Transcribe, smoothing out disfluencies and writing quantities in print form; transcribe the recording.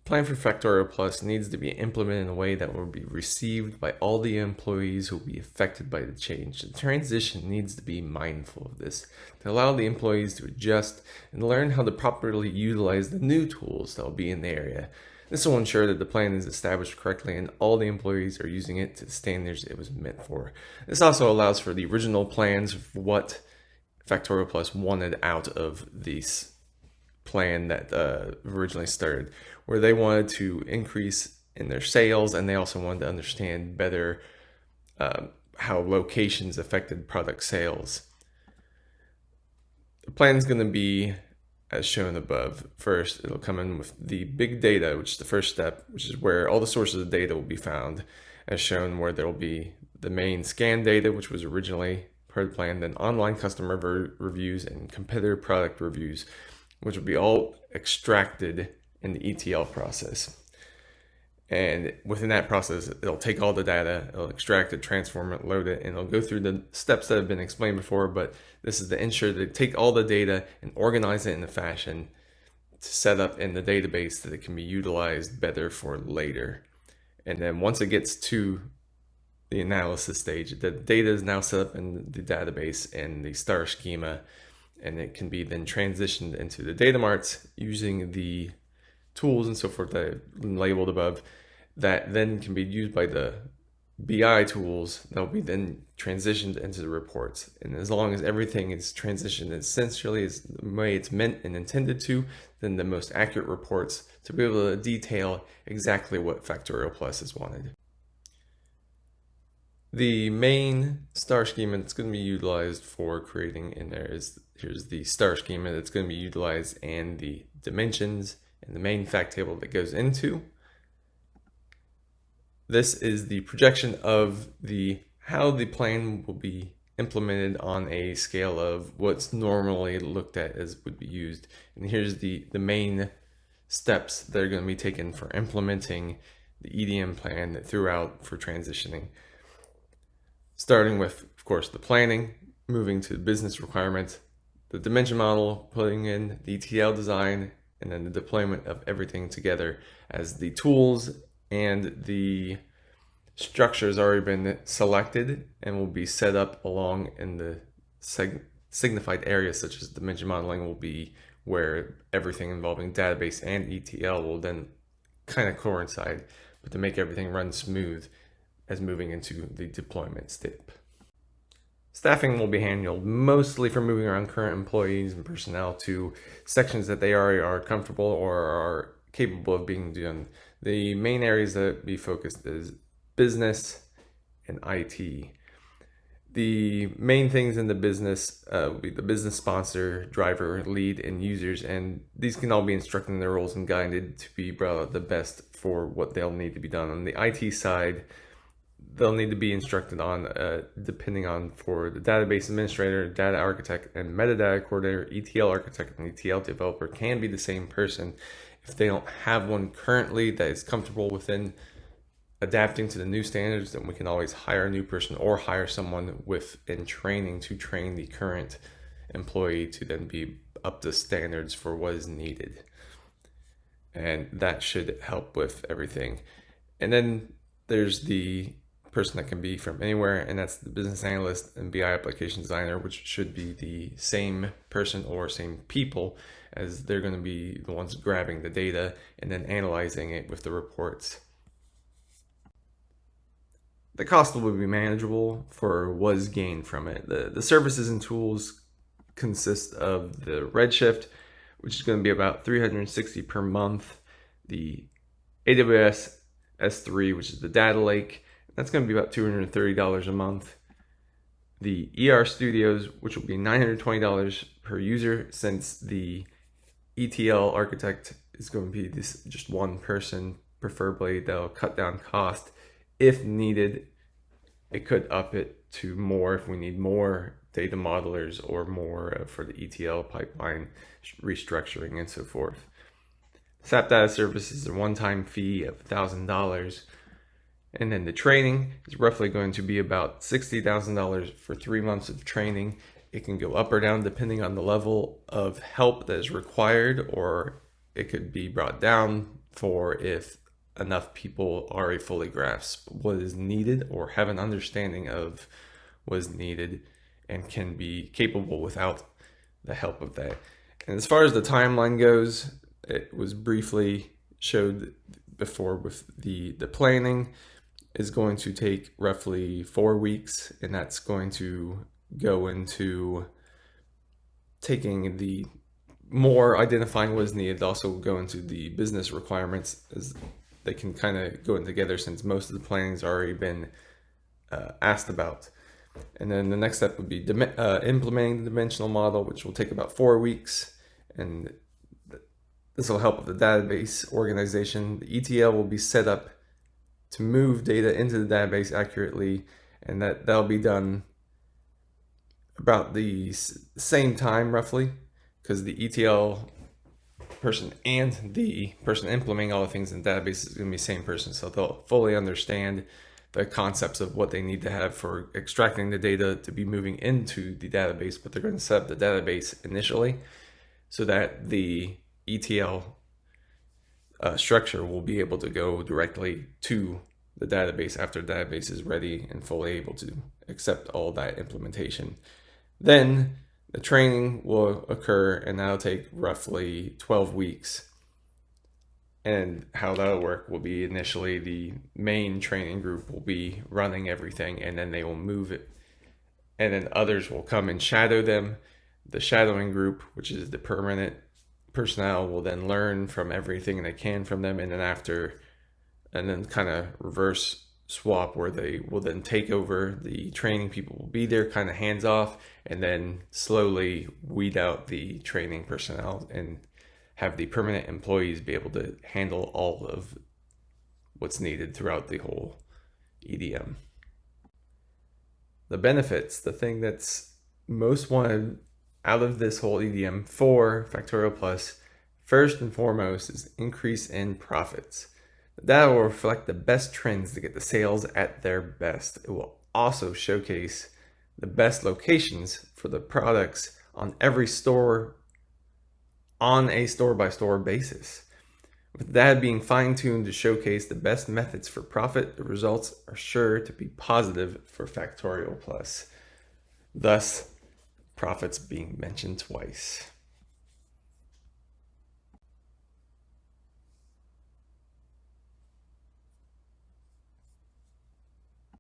plan for Factorial Plus needs to be implemented in a way that will be received by all the employees who will be affected by the change. The transition needs to be mindful of this to allow the employees to adjust and learn how to properly utilize the new tools that will be in the area. This will ensure that the plan is established correctly and all the employees are using it to the standards it was meant for. This also allows for the original plans of what Factorial Plus wanted out of this plan that originally started, where they wanted to increase in their sales, and they also wanted to understand better how locations affected product sales. The plan is going to be as shown above. First, it'll come in with the big data, which is the first step, which is where all the sources of data will be found, as shown, where there will be the main scan data, which was originally part of the plan, then online customer reviews and competitor product reviews, which will be all extracted in the ETL process. And within that process, it'll take all the data, it'll extract it, transform it, load it, and it'll go through the steps that have been explained before, but this is to ensure that it take all the data and organize it in a fashion to set up in the database that it can be utilized better for later. And then once it gets to the analysis stage, the data is now set up in the database in the star schema, and it can be then transitioned into the data marts using the tools and so forth that I've labeled above, that then can be used by the BI tools that will be then transitioned into the reports. And as long as everything is transitioned essentially as the way it's meant and intended to, then the most accurate reports to be able to detail exactly what Factorial Plus has wanted. The main star schema that's going to be utilized for creating in there is, here's the star schema that's going to be utilized, and the dimensions and the main fact table that goes into. This is the projection of how the plan will be implemented on a scale of what's normally looked at as would be used. And here's the main steps that are going to be taken for implementing the EDM plan throughout for transitioning. Starting with, of course, the planning, moving to business requirements, the dimension model, putting in the ETL design, and then the deployment of everything together as the tools and the structure has already been selected and will be set up along in the signified areas, such as dimension modeling will be where everything involving database and ETL will then kind of coincide, but to make everything run smooth as moving into the deployment step. Staffing will be handled mostly for moving around current employees and personnel to sections that they already are comfortable or are capable of being done. The main areas that be focused is business and IT. The main things in the business will be the business sponsor, driver, lead, and users, and these can all be instructed in their roles and guided to be brought out the best for what they'll need to be done. On the IT side, they'll need to be instructed on, depending on for the database administrator, data architect, and metadata coordinator, ETL architect, and ETL developer can be the same person. If they don't have one currently that is comfortable within adapting to the new standards, then we can always hire a new person or hire someone within training to train the current employee to then be up to standards for what is needed. And that should help with everything. And then there's the person that can be from anywhere, and that's the business analyst and BI application designer, which should be the same person or same people, as they're going to be the ones grabbing the data and then analyzing it with the reports. The cost will be manageable for what is gained from it. The services and tools consist of the Redshift, which is going to be about $360 per month, the AWS S3, which is the data lake, that's going to be about $230 a month. The ER Studios, which will be $920 per user, since the ETL architect is going to be just one person, preferably. That'll cut down cost. If needed, it could up it to more if we need more data modelers or more for the ETL pipeline restructuring and so forth. SAP Data Services is a one-time fee of $1,000. And then the training is roughly going to be about $60,000 for 3 months of training. It can go up or down depending on the level of help that is required, or it could be brought down for if enough people already fully grasp what is needed or have an understanding of what is needed and can be capable without the help of that. And as far as the timeline goes, it was briefly showed before with the planning is going to take roughly 4 weeks, and that's going to go into taking the more identifying what is needed, also go into the business requirements, as they can kind of go in together since most of the planning's already been asked about. And then the next step would be implementing the dimensional model, which will take about 4 weeks, and this will help with the database organization. The ETL will be set up to move data into the database accurately, and that'll be done about the same time roughly, because the ETL person and the person implementing all the things in the database is going to be the same person, so they'll fully understand the concepts of what they need to have for extracting the data to be moving into the database, but they're going to set up the database initially so that the ETL structure will be able to go directly to the database after the database is ready and fully able to accept all that implementation. Then the training will occur, and that'll take roughly 12 weeks. And how that'll work will be initially the main training group will be running everything, and then they will move it, and then others will come and shadow them. The shadowing group, which is the permanent personnel, will then learn from everything they can from them, and then kind of reverse swap, where they will then take over. The training people will be there kind of hands off, and then slowly weed out the training personnel and have the permanent employees be able to handle all of what's needed throughout the whole EDM. The benefits, the thing that's most wanted out of this whole EDM for Factorial Plus, first and foremost, is increase in profits. The data will reflect the best trends to get the sales at their best. It will also showcase the best locations for the products on every store on a store-by-store basis. With data being fine-tuned to showcase the best methods for profit, the results are sure to be positive for Factorial Plus. Thus, profits being mentioned twice.